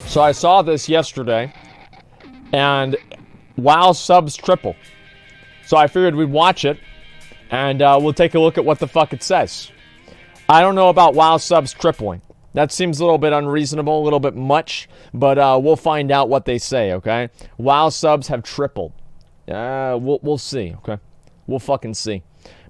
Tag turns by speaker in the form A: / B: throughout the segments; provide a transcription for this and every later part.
A: So I saw this yesterday, and WoW subs triple. So I figured we'd watch it, and we'll take a look at what the fuck it says. I don't know about WoW subs tripling. That seems a little bit unreasonable, a little bit much, but we'll find out what they say, okay? WoW subs have tripled. We'll see, okay? We'll fucking see.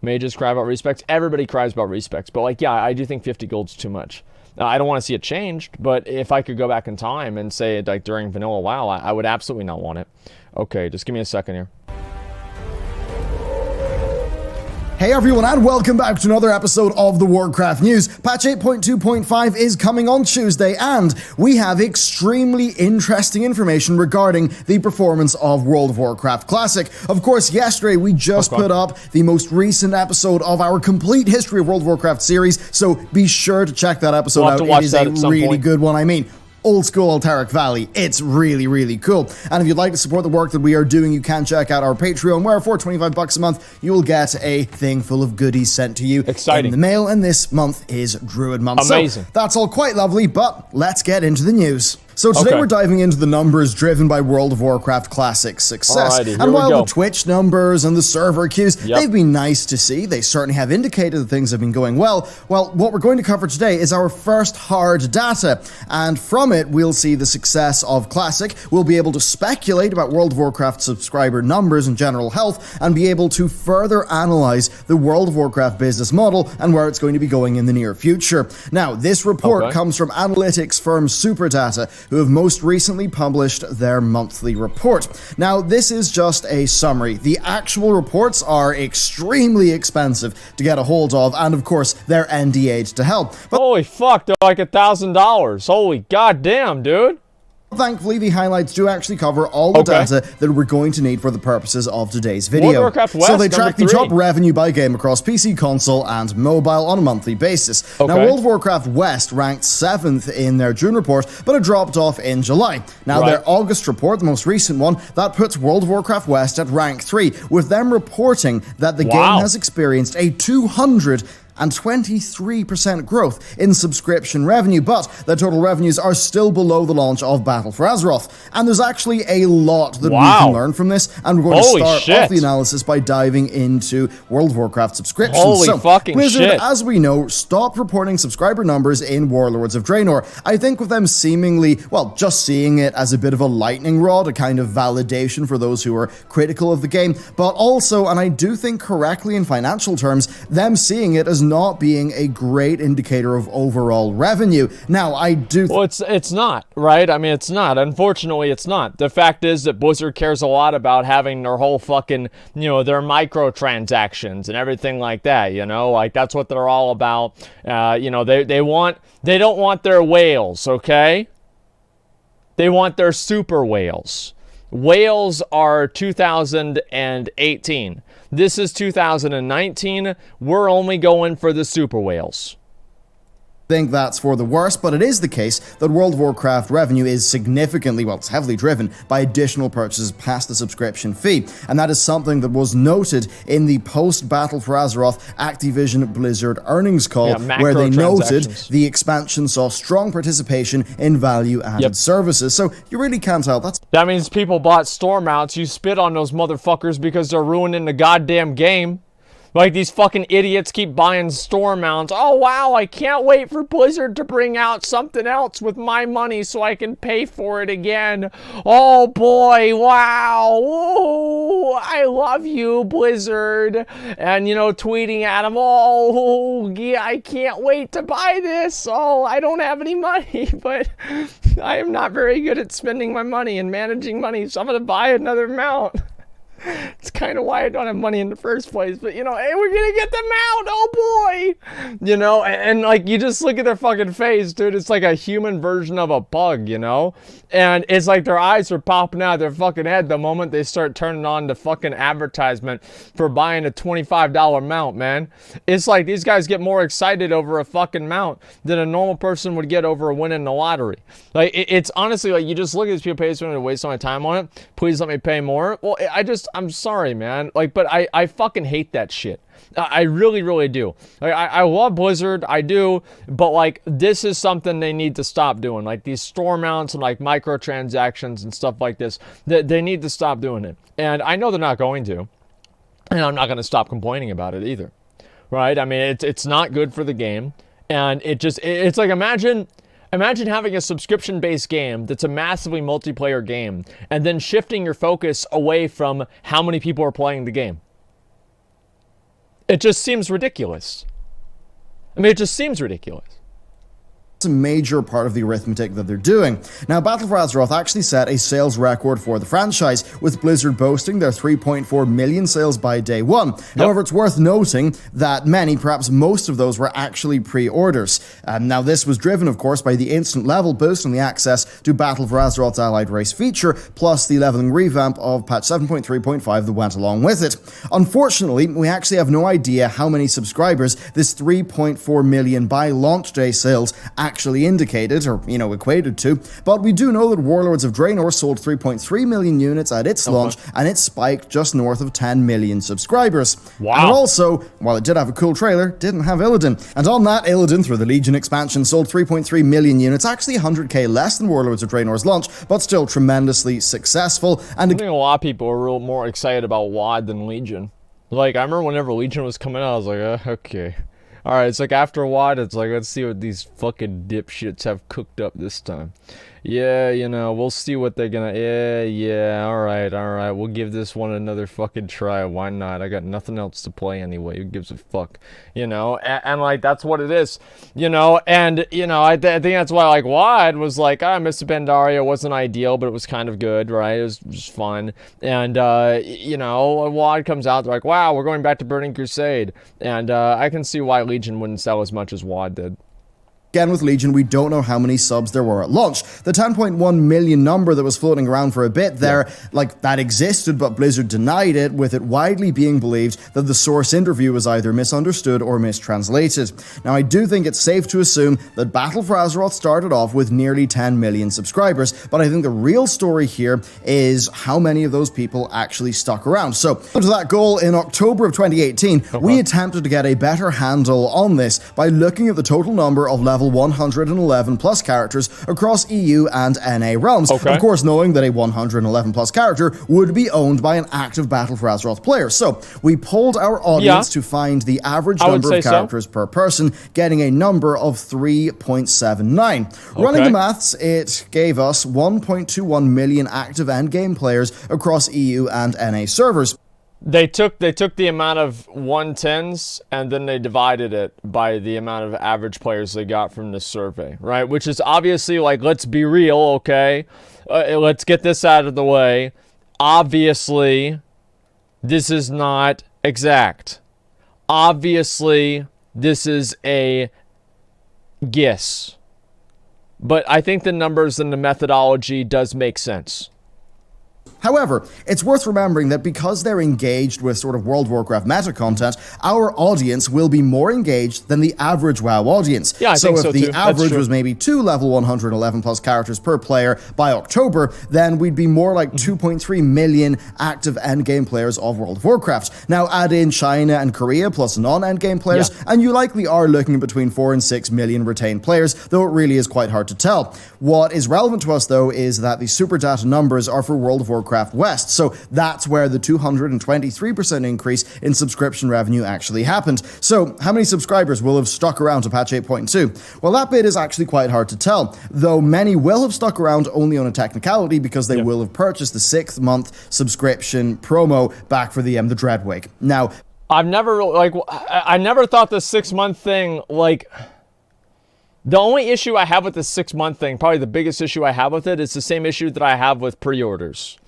A: Mages cry about respects. Everybody cries about respects, but like, yeah, I do think 50 gold's too much. I don't want to see it changed, but if I could go back in time and say, like, during vanilla WoW, I would absolutely not want it. Okay, just give me a second here.
B: Hey everyone, and welcome back to another episode of the Warcraft News. Patch 8.2.5 is coming on Tuesday, and we have extremely interesting information regarding the performance of World of Warcraft Classic. Of course, yesterday we just put up the most recent episode of our complete history of World of Warcraft series, so be sure to check that episode out. It is a really good one. I mean, old school Alterac Valley. It's really, really cool. And if you'd like to support the work that we are doing, you can check out our Patreon, where for $25 a month, you will get a thing full of goodies sent to you in the mail. And this month is Druid Month.
A: Amazing.
B: So that's all quite lovely, but let's get into the news. So today we're diving into the numbers driven by World of Warcraft Classic's success. And while the Twitch numbers and the server queues, they've been nice to see, they certainly have indicated that things have been going well. Well, what we're going to cover today is our first hard data, and from it we'll see the success of Classic. We'll be able to speculate about World of Warcraft subscriber numbers and general health, and be able to further analyze the World of Warcraft business model and where it's going to be going in the near future. Now, this report comes from analytics firm Superdata, who have most recently published their monthly report. Now, this is just a summary. The actual reports are extremely expensive to get a hold of, and of course, they're NDA'd to help. But
A: holy fuck, they're like $1,000. Holy goddamn, dude.
B: thankfully, the highlights do actually cover all the data that we're going to need for the purposes of today's video. So they track the top revenue by game across PC, console, and mobile on a monthly basis. Now, World of Warcraft West ranked 7th in their June report, but it dropped off in July. Now, their August report, the most recent one, that puts World of Warcraft West at rank 3, with them reporting that the game has experienced a 223% growth in subscription revenue, but the total revenues are still below the launch of Battle for Azeroth. And there's actually a lot that we can learn from this, and we're going to start off the analysis by diving into World of Warcraft subscriptions. Blizzard, as we know, stopped reporting subscriber numbers in Warlords of Draenor. I think with them seemingly, well, just seeing it as a bit of a lightning rod, a kind of validation for those who are critical of the game, but also, and I do think correctly in financial terms, them seeing it as not being a great indicator of overall revenue. Now, I do...
A: Well, it's not, right? I mean, it's not. Unfortunately, it's not. The fact is that Blizzard cares a lot about having their whole fucking, you know, their microtransactions and everything like that, you know? Like, that's what they're all about. You know, they don't want their whales, okay? They want their super whales. Whales are 2018. This is 2019. We're only going for the super whales.
B: I think that's for the worst, but it is the case that World of Warcraft revenue is significantly, well, it's heavily driven by additional purchases past the subscription fee, and that is something that was noted in the post-Battle for Azeroth Activision Blizzard earnings call, where they noted the expansion saw strong participation in value-added services, so you really can't tell.
A: That means people bought store mounts. You spit on those motherfuckers because they're ruining the goddamn game. Like, these fucking idiots keep buying store mounts. Oh, wow, I can't wait for Blizzard to bring out something else with my money so I can pay for it again. Oh, boy, wow. Ooh, I love you, Blizzard. And, you know, tweeting at them, oh, yeah, I can't wait to buy this. Oh, I don't have any money, but I am not very good at spending my money and managing money, so I'm going to buy another mount. It's kind of why I don't have money in the first place, but, you know, hey, we're gonna get them out, oh boy! You know, and like, you just look at their fucking face, dude, it's like a human version of a bug, you know? And it's like their eyes are popping out of their fucking head the moment they start turning on the fucking advertisement for buying a $25 mount, man. It's like these guys get more excited over a fucking mount than a normal person would get over a win in the lottery. Like, it's honestly, like, you just look at these people, pay someone to waste all my time on it, please let me pay more. Well, I'm sorry, man. Like, but I fucking hate that shit. I really, really do. Like, I love Blizzard, I do, but like this is something they need to stop doing. Like these store mounts and like microtransactions and stuff like this. They need to stop doing it. And I know they're not going to. And I'm not going to stop complaining about it either. Right? I mean, it's not good for the game. And it's like imagine having a subscription-based game that's a massively multiplayer game and then shifting your focus away from how many people are playing the game. It just seems ridiculous. I mean, it just seems ridiculous.
B: It's a major part of the arithmetic that they're doing. Now, Battle for Azeroth actually set a sales record for the franchise, with Blizzard boasting their 3.4 million sales by day one. Yep. However, it's worth noting that many, perhaps most of those, were actually pre-orders. Now, this was driven, of course, by the instant level boost and the access to Battle for Azeroth's Allied Race feature, plus the leveling revamp of patch 7.3.5 that went along with it. Unfortunately, we actually have no idea how many subscribers this 3.4 million by launch day sales actually indicated, or, equated to, but we do know that Warlords of Draenor sold 3.3 million units at its launch, and it spiked just north of 10 million subscribers.
A: Wow.
B: And also, while it did have a cool trailer, didn't have Illidan. And on that, Illidan, through the Legion expansion, sold 3.3 million units, actually 100k less than Warlords of Draenor's launch, but still tremendously successful. And
A: I think a lot of people are real more excited about WoD than Legion. Like, I remember whenever Legion was coming out, I was like, okay. Alright, it's like after WoD, it's like, let's see what these fucking dipshits have cooked up this time. Yeah, we'll see what they're gonna... Yeah, alright, we'll give this one another fucking try. Why not? I got nothing else to play anyway. Who gives a fuck? And like, that's what it is. I think that's why, like, WoD was like, Mr. Pandaria wasn't ideal, but it was kind of good, right? It was just fun. And, WoD comes out, they're like, wow, we're going back to Burning Crusade. And, I can see why Legion wouldn't sell as much as WoD did.
B: Again, with Legion, we don't know how many subs there were at launch. The 10.1 million number that was floating around for a bit there, that existed, but Blizzard denied it, with it widely being believed that the source interview was either misunderstood or mistranslated. Now, I do think it's safe to assume that Battle for Azeroth started off with nearly 10 million subscribers, but I think the real story here is how many of those people actually stuck around. So, to that goal, in October of 2018, we attempted to get a better handle on this by looking at the total number of level 111 plus characters across EU and NA realms. Of course, knowing that a 111 plus character would be owned by an active Battle for Azeroth player. So we polled our audience to find the average number of characters per person, getting a number of 3.79. Running the maths, it gave us 1.21 million active endgame players across EU and NA servers.
A: They took the amount of 110s and then they divided it by the amount of average players they got from this survey, right? Which is obviously, like, let's be real, okay? Let's get this out of the way. Obviously, this is not exact. Obviously, this is a guess. But I think the numbers and the methodology does make sense.
B: However, it's worth remembering that because they're engaged with sort of World of Warcraft meta content, our audience will be more engaged than the average WoW audience.
A: Yeah, I think so
B: if the
A: too.
B: average was maybe 2 level 111 plus characters per player by October, then we'd be more like 2.3 million active endgame players of World of Warcraft. Now add in China and Korea plus non-endgame players, and you likely are looking at between 4 and 6 million retained players, though it really is quite hard to tell. What is relevant to us, though, is that the super data numbers are for World of Warcraft West, so that's where the 223% increase in subscription revenue actually happened. So how many subscribers will have stuck around to patch 8.2? Well, that bit is actually quite hard to tell, though many will have stuck around only on a technicality because they will have purchased the 6th month subscription promo back for the Dreadwake. Now,
A: I never thought the 6-month thing, like... The only issue I have with the 6-month thing, probably the biggest issue I have with it, is the same issue that I have with pre-orders.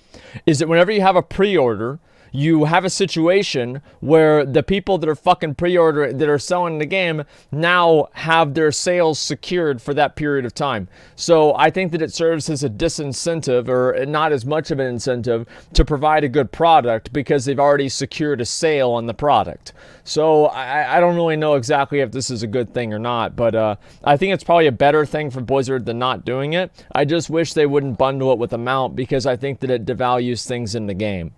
A: Is that whenever you have a pre-order, you have a situation where the people that are fucking pre-order, that are selling the game, now have their sales secured for that period of time. So I think that it serves as a disincentive, or not as much of an incentive, to provide a good product because they've already secured a sale on the product. So I don't really know exactly if this is a good thing or not, but I think it's probably a better thing for Blizzard than not doing it. I just wish they wouldn't bundle it with a mount because I think that it devalues things in the game.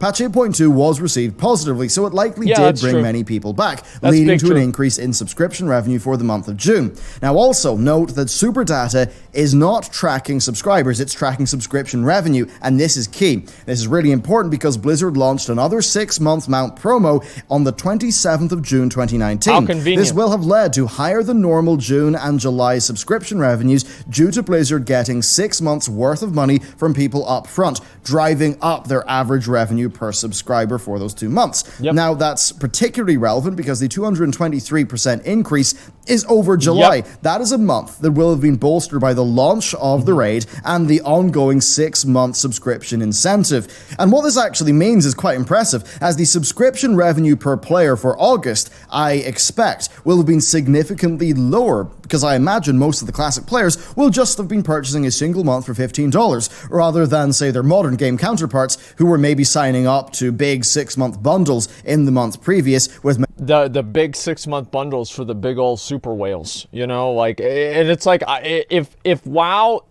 B: Patch 8.2 was received positively, so it likely did bring many people back, leading to an increase in subscription revenue for the month of June. Now also, note that Super Data is not tracking subscribers, it's tracking subscription revenue, and this is key. This is really important because Blizzard launched another 6-month mount promo on the 27th of June 2019.
A: How convenient.
B: This will have led to higher than normal June and July subscription revenues due to Blizzard getting 6 months worth of money from people up front, driving up their average revenue per subscriber for those 2 months. Now, that's particularly relevant because the 223% increase is over July. That is a month that will have been bolstered by the launch of the raid and the ongoing 6-month subscription incentive. And what this actually means is quite impressive, as the subscription revenue per player for August, I expect, will have been significantly lower, because I imagine most of the classic players will just have been purchasing a single month for $15, rather than, say, their modern game counterparts who were maybe signing up to big 6-month bundles in the month previous with
A: the big 6-month bundles for the big old super whales, you know, like, and it's like, if WoW,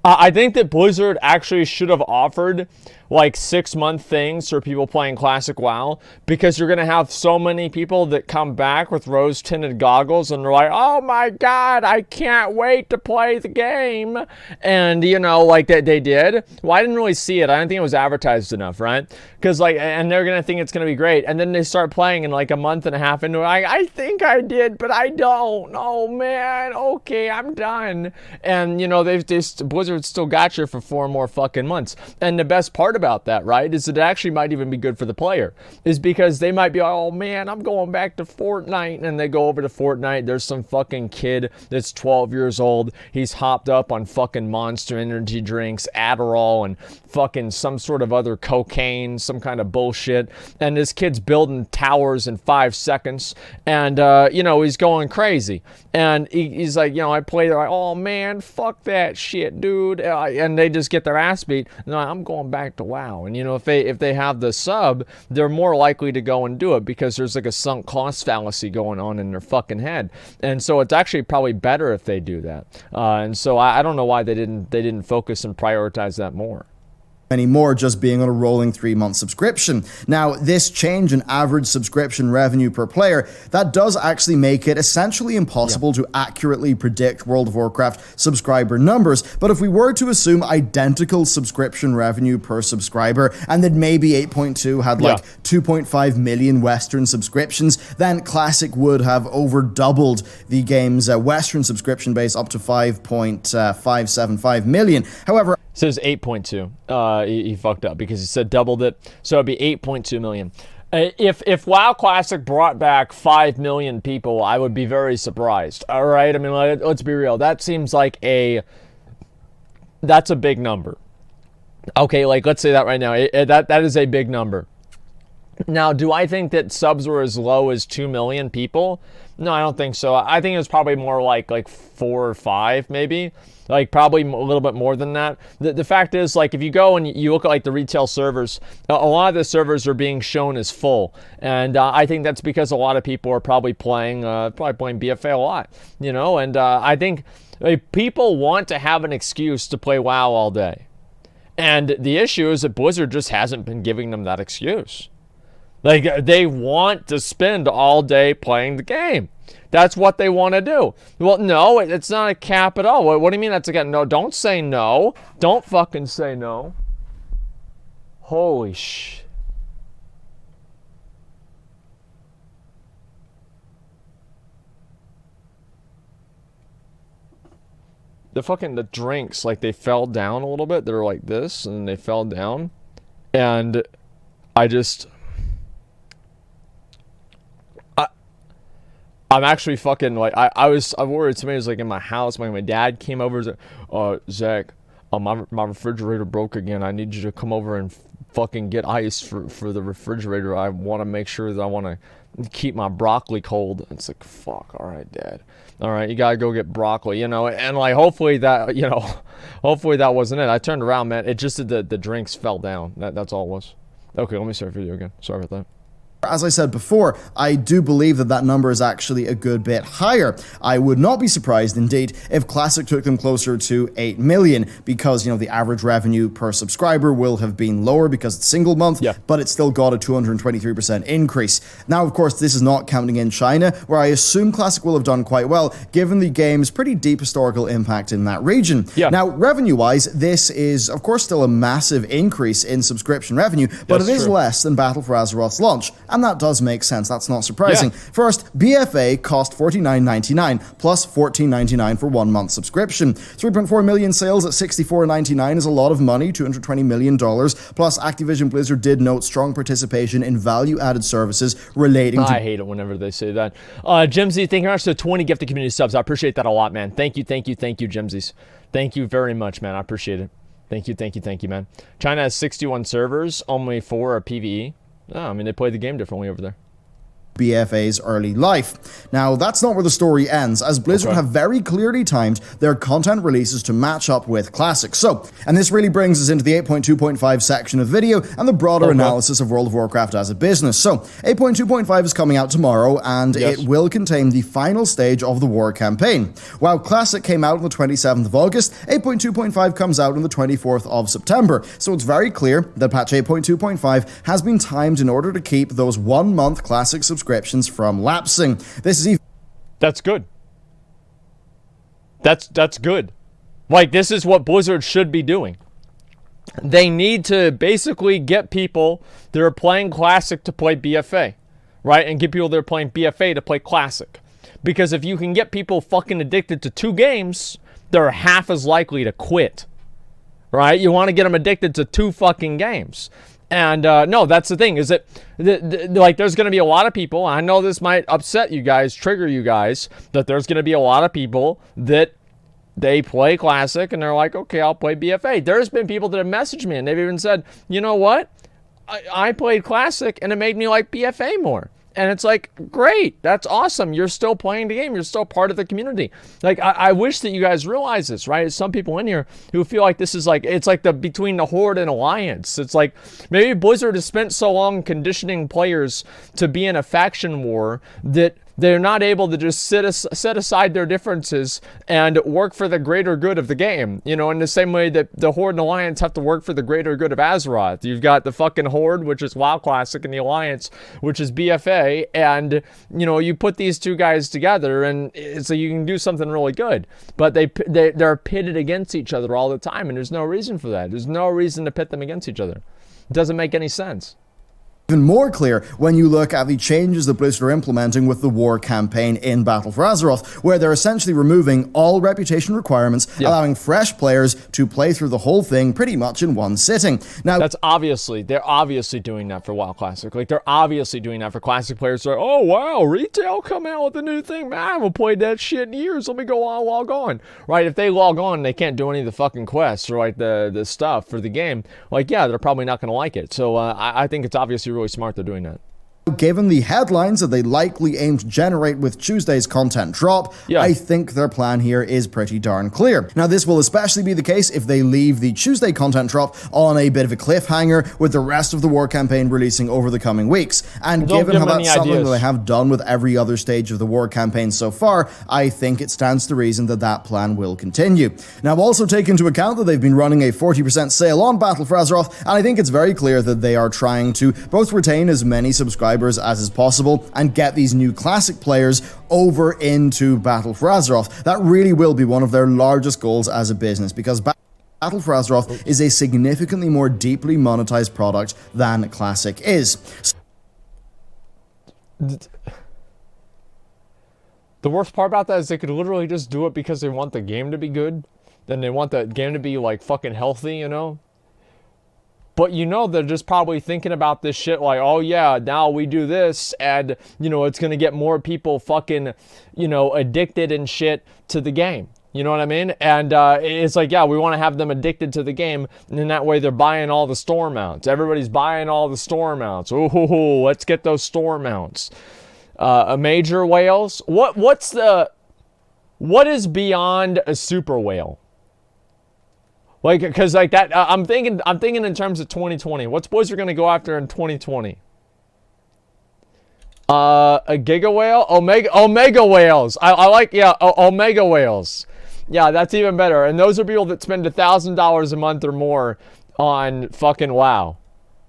A: I think that Blizzard actually should have offered like 6-month things for people playing classic WoW, because you're gonna have so many people that come back with rose-tinted goggles and they're like, oh my god, I can't wait to play the game. And you know, like that they did. Well, I didn't really see it. I don't think it was advertised enough, right? Because like, and they're gonna think it's gonna be great, and then they start playing in like a month and a half into it, like, I think I did, but I don't. Oh man, okay, I'm done. And you know, Blizzard still got you for 4 more fucking months. And the best part about that, right, is that it actually might even be good for the player, is because they might be like, oh man, I'm going back to Fortnite, and they go over to Fortnite, there's some fucking kid that's 12 years old, he's hopped up on fucking Monster energy drinks, Adderall, and fucking some sort of other cocaine, some kind of bullshit, and this kid's building towers in 5 seconds, and you know, he's going crazy, and he's like, you know, I play, they're like, oh man, fuck that shit, dude, and they just get their ass beat, and they're like, I'm going back to WoW. And you know, if they have the sub, they're more likely to go and do it, because there's like a sunk cost fallacy going on in their fucking head. And so it's actually probably better if they do that. And so I don't know why they didn't focus and prioritize that more
B: anymore, just being on a rolling 3-month subscription. Now, this change in average subscription revenue per player, that does actually make it essentially impossible to accurately predict World of Warcraft subscriber numbers. But if we were to assume identical subscription revenue per subscriber, and that maybe 8.2 had like 2.5 million Western subscriptions, then Classic would have over doubled the game's Western subscription base up to 5.575 million. However,
A: it says 8.2. He fucked up because he said doubled it, so it'd be 8.2 million. If WoW Classic brought back 5 million people, I would be very surprised. All right, I mean, let's be real. That seems like that's a big number. Okay, like let's say that right now. That is a big number. Now, do I think that subs were as low as 2 million people? No, I don't think so. I think it was probably more like 4 or 5, maybe. Like probably a little bit more than that. The fact is, like, if you go and you look at like the retail servers, a lot of the servers are being shown as full, and I think that's because a lot of people are probably playing BFA a lot, you know. And I think people want to have an excuse to play WoW all day, and the issue is that Blizzard just hasn't been giving them that excuse. Like, they want to spend all day playing the game. That's what they want to do. Well, no, it's not a cap at all. What do you mean that's a cap? No, don't say no. Don't fucking say no. Holy sh... The drinks, like, they fell down a little bit. They're like this, and they fell down. And I just... I'm actually fucking, like, I'm worried somebody was, like, in my house. My dad came over and said, Zach, my refrigerator broke again. I need you to come over and fucking get ice for the refrigerator. I want to make sure that I want to keep my broccoli cold. It's like, fuck, all right, Dad. All right, you got to go get broccoli, you know. And, like, hopefully that, you know, hopefully that wasn't it. I turned around, man. It just, the drinks fell down. That's all it was. Okay, let me start the video again. Sorry about that.
B: As I said before, I do believe that that number is actually a good bit higher. I would not be surprised, indeed, if Classic took them closer to 8 million, because, you know, the average revenue per subscriber will have been lower because it's single month, but it's still got a 223% increase. Now, of course, this is not counting in China, where I assume Classic will have done quite well, given the game's pretty deep historical impact in that region. Now, revenue-wise, this is, of course, still a massive increase in subscription revenue, but it is less than Battle for Azeroth's launch. And that does make sense. That's not surprising. First, BFA cost $49.99 plus $14.99 for 1 month subscription. 3.4 million sales at $64.99 is a lot of money, $220 million. Plus, Activision Blizzard did note strong participation in value-added services relating to...
A: I hate it whenever they say that. Jimsy, thank you very much for 20 gifted community subs. I appreciate that a lot, man. Thank you, Jimsies. Thank you very much, man. I appreciate it. Thank you, man. China has 61 servers, only 4 are PvE. Oh, I mean, they play the game differently over there.
B: BFA's early life. Now, that's not where the story ends, as Blizzard have very clearly timed their content releases to match up with Classic. So, and this really brings us into the 8.2.5 section of video and the broader analysis of World of Warcraft as a business. So, 8.2.5 is coming out tomorrow, and it will contain the final stage of the war campaign. While Classic came out on the 27th of August, 8.2.5 comes out on the 24th of September. So it's very clear that patch 8.2.5 has been timed in order to keep those 1 month Classic subscriptions from lapsing. This is
A: That's good. That's good. Like, this is what Blizzard should be doing. They need to basically get people that are playing Classic to play BFA, right? And get people that are playing BFA to play Classic. Because if you can get people fucking addicted to 2 games, they're half as likely to quit, right? You want to get them addicted to 2 fucking games. And no, that's the thing, is that like, there's going to be a lot of people, I know this might upset you guys, trigger you guys, that there's going to be a lot of people that they play Classic and they're like, okay, I'll play BFA. There's been people that have messaged me and they've even said, you know what? I played Classic and it made me like BFA more. And it's like, great, that's awesome. You're still playing the game. You're still part of the community. Like, I wish that you guys realize this, right? There's some people in here who feel like this is like, it's like the between the Horde and Alliance. It's like, maybe Blizzard has spent so long conditioning players to be in a faction war that they're not able to just set aside their differences and work for the greater good of the game. You know, in the same way that the Horde and Alliance have to work for the greater good of Azeroth. You've got the fucking Horde, which is WoW Classic, and the Alliance, which is BFA. And, you know, you put these 2 guys together and so you can do something really good. But they're pitted against each other all the time, and there's no reason for that. There's no reason to pit them against each other. It doesn't make any sense.
B: Even more clear when you look at the changes that Blizzard are implementing with the war campaign in Battle for Azeroth, where they're essentially removing all reputation requirements, allowing fresh players to play through the whole thing pretty much in one sitting. Now,
A: they're obviously doing that for WoW Classic. Like, they're obviously doing that for Classic players. They're like, oh wow, retail come out with a new thing. Man, I haven't played that shit in years. Let me go on, log on. Right? If they log on, they can't do any of the fucking quests or like the stuff for the game. Like, yeah, they're probably not going to like it. So I think it's obviously really smart they're doing that.
B: Given the headlines that they likely aim to generate with Tuesday's content drop, I think their plan here is pretty darn clear. Now, this will especially be the case if they leave the Tuesday content drop on a bit of a cliffhanger, with the rest of the war campaign releasing over the coming weeks. And given how that's something that they have done with every other stage of the war campaign so far, I think it stands to reason that that plan will continue. Now, also take into account that they've been running a 40% sale on Battle for Azeroth, and I think it's very clear that they are trying to both retain as many subscribers as is possible and get these new Classic players over into Battle for Azeroth. That really will be one of their largest goals as a business, because Battle for Azeroth is a significantly more deeply monetized product than Classic is.
A: The worst part about that is they could literally just do it because they want the game to be good. Then they want the game to be like fucking healthy, you know? But you know, they're just probably thinking about this shit like, oh yeah, now we do this and, you know, it's going to get more people fucking, you know, addicted and shit to the game. You know what I mean? And it's like, yeah, we want to have them addicted to the game. And in that way, they're buying all the store mounts. Everybody's buying all the store mounts. Ooh, let's get those store mounts. Major whales. What is beyond a super whale? Like, because like that, I'm thinking in terms of 2020. What's Blizzard going to go after in 2020? A Giga Whale? Omega Whales. I like, yeah, Omega Whales. Yeah, that's even better. And those are people that spend $1,000 a month or more on fucking WoW.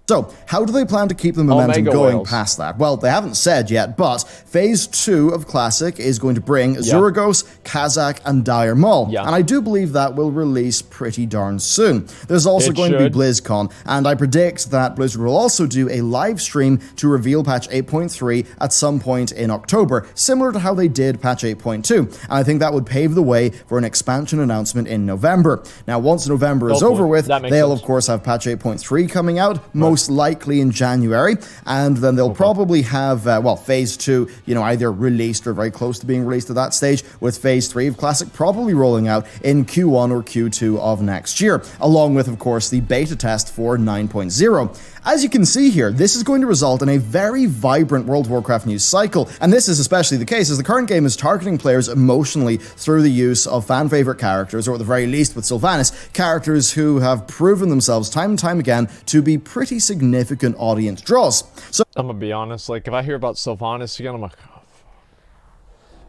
B: So, how do they plan to keep the momentum going past that? Well, they haven't said yet, but Phase 2 of Classic is going to bring Zuragos, Kazakh, and Dire Maul. And I do believe that will release pretty darn soon. There's also going to be BlizzCon, and I predict that Blizzard will also do a live stream to reveal patch 8.3 at some point in October, similar to how they did patch 8.2. And I think that would pave the way for an expansion announcement in November. Now, once November is over with, they'll of course have patch 8.3 coming out, most likely in January, and then they'll probably have, Phase 2, either released or very close to being released at that stage, with Phase 3 of Classic probably rolling out in Q1 or Q2 of next year, along with, of course, the beta test for 9.0. As you can see here, this is going to result in a very vibrant World of Warcraft news cycle, and this is especially the case as the current game is targeting players emotionally through the use of fan-favorite characters, or at the very least with Sylvanas, characters who have proven themselves time and time again to be pretty significant audience draws. So
A: I'm gonna be honest, like, if I hear about Sylvanas again, I'm like, oh,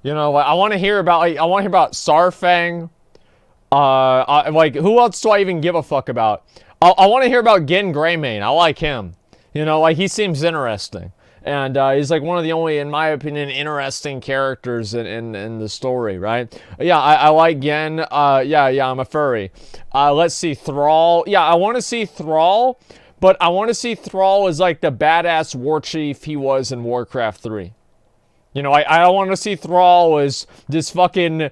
A: fuck. I want to hear about, Sarfang. Like, who else do I even give a fuck about? I want to hear about Gen Greymane. I like him. He seems interesting. And he's like one of the only, in my opinion, interesting characters in the story, right? Yeah, I like Gen. Yeah, I'm a furry. Let's see, Thrall. Yeah, I want to see Thrall, but I want to see Thrall as like the badass war chief he was in Warcraft 3. I want to see Thrall as this fucking,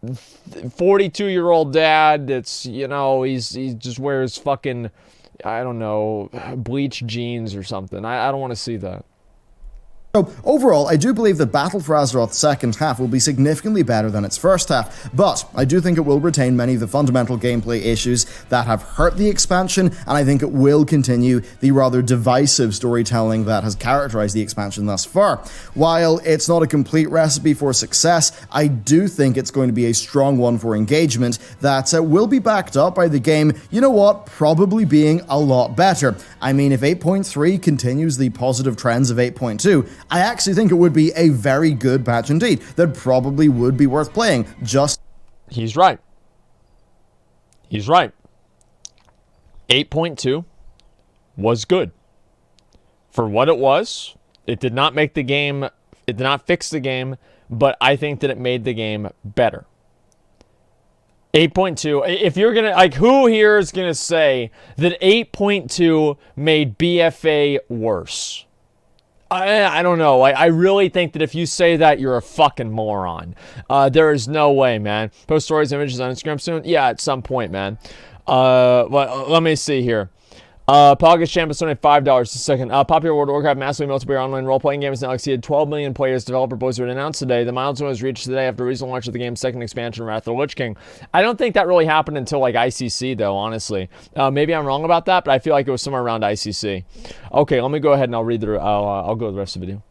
A: 42-year-old dad that's, he just wears fucking, I don't know, bleached jeans or something. I don't want to see that.
B: So, overall, I do believe that Battle for Azeroth's second half will be significantly better than its first half, but I do think it will retain many of the fundamental gameplay issues that have hurt the expansion, and I think it will continue the rather divisive storytelling that has characterized the expansion thus far. While it's not a complete recipe for success, I do think it's going to be a strong one for engagement that will be backed up by the game, probably being a lot better. I mean, if 8.3 continues the positive trends of 8.2, I actually think it would be a very good patch indeed, that probably would be worth playing, just...
A: He's right. 8.2 was good. For what it was, it did not make the game, it did not fix the game, but I think that it made the game better. 8.2, if you're gonna, who here is gonna say that 8.2 made BFA worse? I don't know. I really think that if you say that, you're a fucking moron. There is no way, man. Post stories, images on Instagram soon? Yeah, at some point, man. Let me see here. Pocket Champ is donated $5 a second. Popular World of Warcraft massively multiplayer online role-playing game has now exceeded 12 million players. Developer Blizzard announced today. The milestone was reached today after recent launch of the game's second expansion, Wrath of the Lich King. I don't think that really happened until ICC, though, honestly. Maybe I'm wrong about that, but I feel like it was somewhere around ICC. Okay, let me go ahead and I'll read the. I'll go to the rest of the video.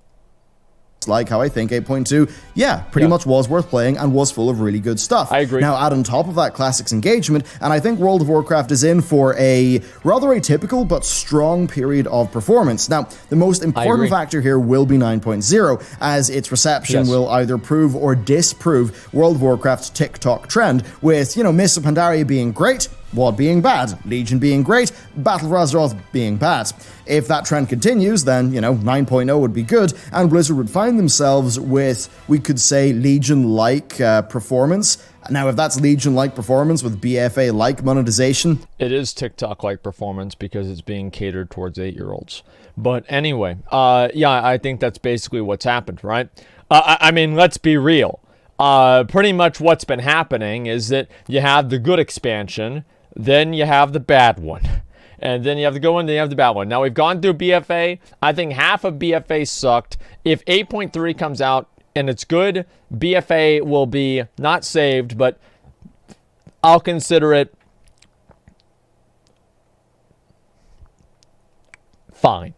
B: Like how I think 8.2, pretty much was worth playing and was full of really good stuff.
A: I agree.
B: Now, add on top of that Classics engagement, and I think World of Warcraft is in for a rather atypical but strong period of performance. Now, the most important factor here will be 9.0, as its reception will either prove or disprove World of Warcraft's TikTok trend, with, Mists of Pandaria being great, WoD being bad, Legion being great, Battle for Azeroth being bad. If that trend continues, then, 9.0 would be good, and Blizzard would find themselves with, we could say, Legion-like performance. Now, if that's Legion-like performance with BFA-like monetization...
A: It is TikTok-like performance because it's being catered towards 8-year-olds. But anyway, I think that's basically what's happened, right? I mean, let's be real. Pretty much what's been happening is that you have the good expansion, then you have the bad one. And then you have the good one, then you have the bad one. Now, we've gone through BFA. I think half of BFA sucked. If 8.3 comes out and it's good, BFA will be not saved, but I'll consider it fine.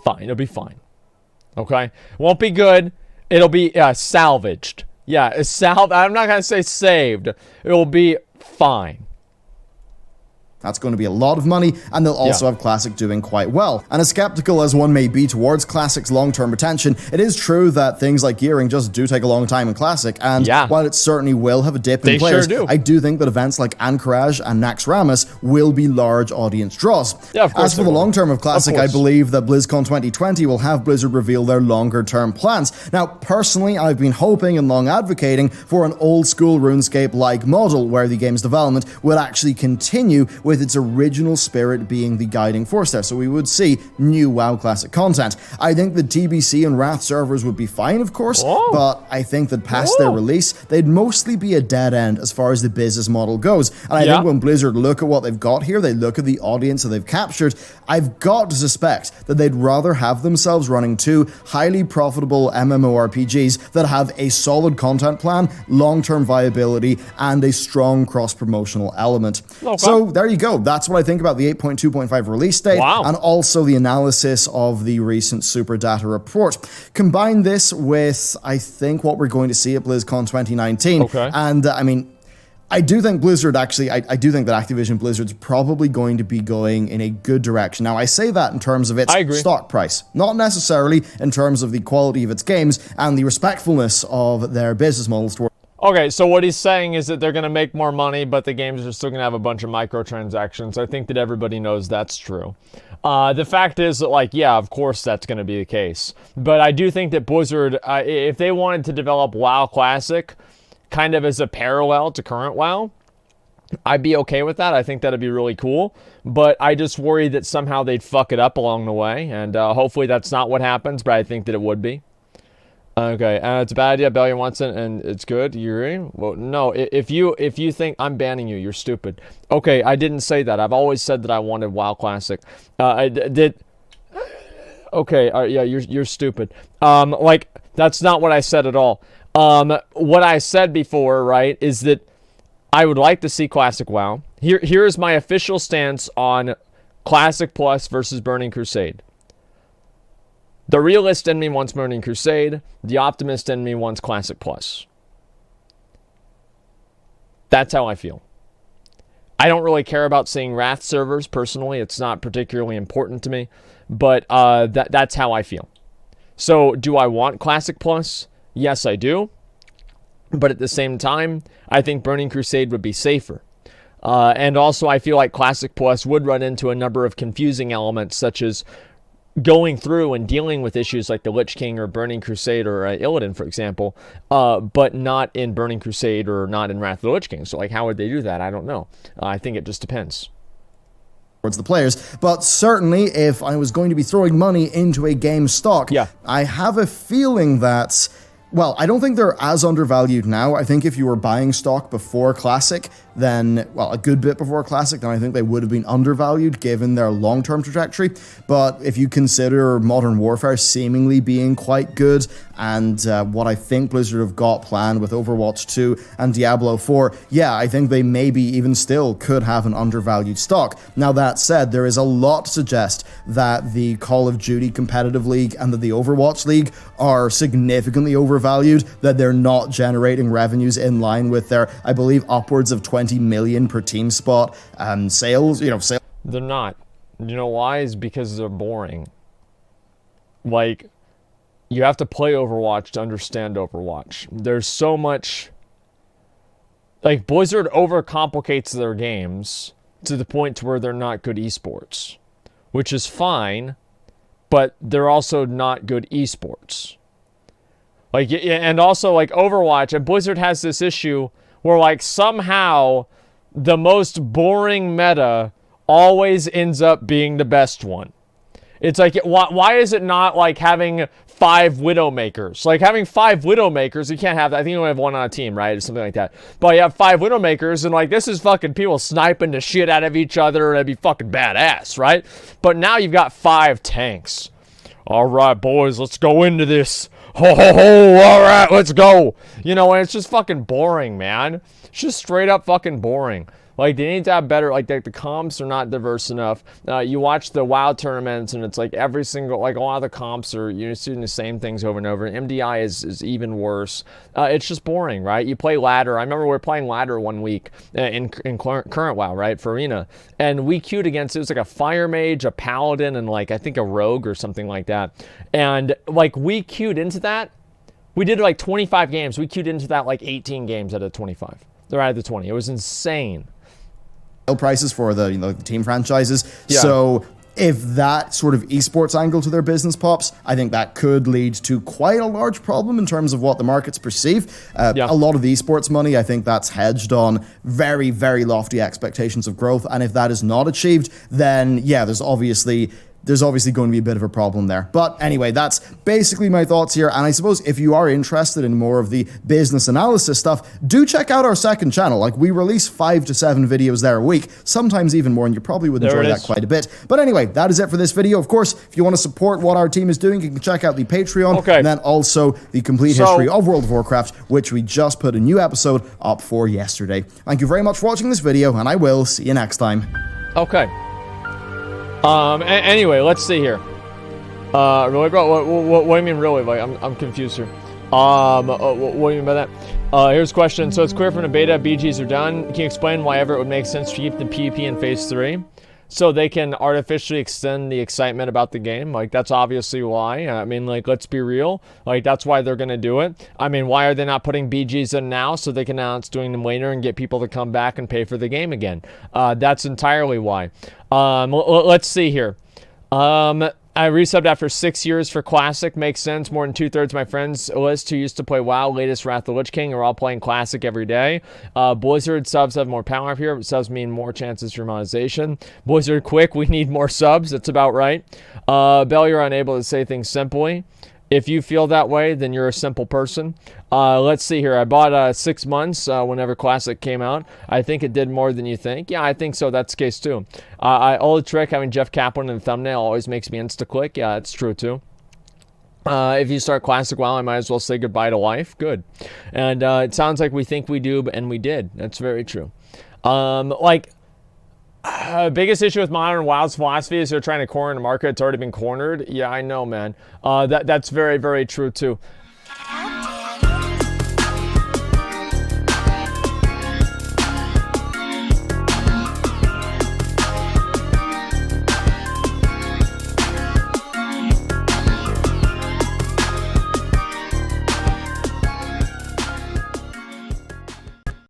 A: Fine. It'll be fine. Okay? Won't be good. It'll be salvaged. Yeah, I'm not going to say saved. It will be fine.
B: That's going to be a lot of money, and they'll also have Classic doing quite well. And as skeptical as one may be towards Classic's long-term retention, it is true that things like gearing just do take a long time in Classic, and while it certainly will have a dip in players, I do think that events like Anchorage and Naxxramas will be large audience draws. As for the long term of Classic, I believe that BlizzCon 2020 will have Blizzard reveal their longer-term plans. Now, personally, I've been hoping and long advocating for an old-school RuneScape-like model where the game's development would actually continue with its original spirit being the guiding force there, so we would see new WoW Classic content. I think the TBC and Wrath servers would be fine, of course, but I think that past their release, they'd mostly be a dead end as far as the business model goes. And I think when Blizzard look at what they've got here, they look at the audience that they've captured, I've got to suspect that they'd rather have themselves running two highly profitable MMORPGs that have a solid content plan, long-term viability, and a strong cross-promotional element. So there you go. That's what I think about the 8.2.5 release date, and also the analysis of the recent Super Data report. Combine this with, I think, what we're going to see at BlizzCon 2019. And, I mean, I do think Blizzard actually, I do think that Activision Blizzard's probably going to be going in a good direction. Now, I say that in terms of its stock price, not necessarily in terms of the quality of its games and the respectfulness of their business models toward.
A: Okay, so what he's saying is that they're going to make more money, but the games are still going to have a bunch of microtransactions. I think that everybody knows that's true. The fact is that, like, yeah, of course that's going to be the case. But I do think that Blizzard, if they wanted to develop WoW Classic kind of as a parallel to current WoW, I'd be okay with that. I think that'd be really cool. But I just worry that somehow they'd fuck it up along the way. And hopefully that's not what happens, but I think that it would be. Okay, it's a bad idea. Bellular wants it, and it's good. You agree? Well, no. If you think I'm banning you, you're stupid. Okay, I didn't say that. I've always said that I wanted WoW Classic. I did. Okay, yeah, you're stupid. Like that's not what I said at all. What I said before, right, is that I would like to see Classic WoW. Here is my official stance on Classic Plus versus Burning Crusade. The realist in me wants Burning Crusade. The optimist in me wants Classic Plus. That's how I feel. I don't really care about seeing Wrath servers, personally. It's not particularly important to me. But that's how I feel. So, do I want Classic Plus? Yes, I do. But at the same time, I think Burning Crusade would be safer. And also, I feel like Classic Plus would run into a number of confusing elements, such as going through and dealing with issues like the Lich King or Burning Crusade or Illidan, for example, but not in Burning Crusade or not in Wrath of the Lich King. So, like, how would they do that? I don't know. I think it just depends.
B: Towards the players, but certainly if I was going to be throwing money into a game stock, I have a feeling that, well, I don't think they're as undervalued now. I think if you were buying stock before Classic, then, well, a good bit before Classic, then I think they would have been undervalued given their long-term trajectory. But if you consider Modern Warfare seemingly being quite good, and what I think Blizzard have got planned with Overwatch 2 and Diablo 4, yeah, I think they maybe even still could have an undervalued stock. Now, that said, there is a lot to suggest that the Call of Duty Competitive League and that the Overwatch League are significantly overvalued, that they're not generating revenues in line with their, I believe, upwards of 20 million per team spot sales, sales.
A: They're not. You know why? Is because they're boring. Like, you have to play Overwatch to understand Overwatch. There's so much, like, Blizzard overcomplicates their games to the point to where they're not good esports, which is fine, but they're also not good esports. Like, and also, like, Overwatch, and Blizzard has this issue where, like, somehow the most boring meta always ends up being the best one. It's like, why is it not like having 5 Widowmakers? Like, having 5 Widowmakers, you can't have that. I think you only have one on a team, right? Or something like that. But you have 5 Widowmakers, and, like, this is fucking people sniping the shit out of each other. That'd be fucking badass, right? But now you've got 5 tanks. All right, boys, let's go into this. Ho, ho, ho, all right, let's go. And it's just fucking boring, man. It's just straight up fucking boring. Like, they need to have better, like, the comps are not diverse enough. You watch the WoW tournaments, and it's like every single, like, a lot of the comps are, you're doing the same things over and over. MDI is even worse. It's just boring, right? You play ladder. I remember we were playing ladder one week in current WoW, right, for Arena. And we queued against, it was like a fire mage, a paladin, and, like, I think a rogue or something like that. And, like, we queued into that. We did, like, 25 games. We queued into that, like, 18 games out of 25. They're out of the 20. It was insane.
B: Prices for the the team franchises. Yeah. So if that sort of esports angle to their business pops, I think that could lead to quite a large problem in terms of what the markets perceive. A lot of the esports money, I think that's hedged on very, very lofty expectations of growth. And if that is not achieved, then yeah, there's obviously going to be a bit of a problem there. But anyway, that's basically my thoughts here. And I suppose if you are interested in more of the business analysis stuff, do check out our second channel. Like, we release 5 to 7 videos there a week, sometimes even more, and you probably would enjoy that quite a bit. But anyway, that is it for this video. Of course, if you want to support what our team is doing, you can check out the Patreon, and then also the complete history of World of Warcraft, which we just put a new episode up for yesterday. Thank you very much for watching this video, and I will see you next time.
A: Okay. Anyway, let's see here. Really, bro? What do you mean, really? Like, I'm confused here. What do you mean by that? Here's a question. So it's clear from the beta, BGs are done. Can you explain why ever it would make sense to keep the PvP in Phase 3? So they can artificially extend the excitement about the game. Like, that's obviously why. I mean, like, let's be real. Like, that's why they're going to do it. I mean, why are they not putting BGs in now so they can announce doing them later and get people to come back and pay for the game again? That's entirely why. Let's see here. I resubbed after 6 years for Classic. Makes sense. More than 2/3 of my friends list who used to play WoW, latest Wrath of the Lich King, are all playing Classic every day. Blizzard subs have more power up here, but subs mean more chances for monetization. Blizzard quick, we need more subs. That's about right. Bellular unable to say things simply. If you feel that way, then you're a simple person. Let's see here. I bought 6 months whenever Classic came out. I think it did more than you think. Yeah, I think so. That's the case too. Old trick, having Jeff Kaplan in the thumbnail always makes me insta-click. Yeah, that's true too. If you start Classic WoW, I might as well say goodbye to life. Good. And it sounds like we think we do, and we did. That's very true. Biggest issue with modern WoW's philosophy is they're trying to corner the market. It's already been cornered. Yeah, I know, man. That's very, very true, too.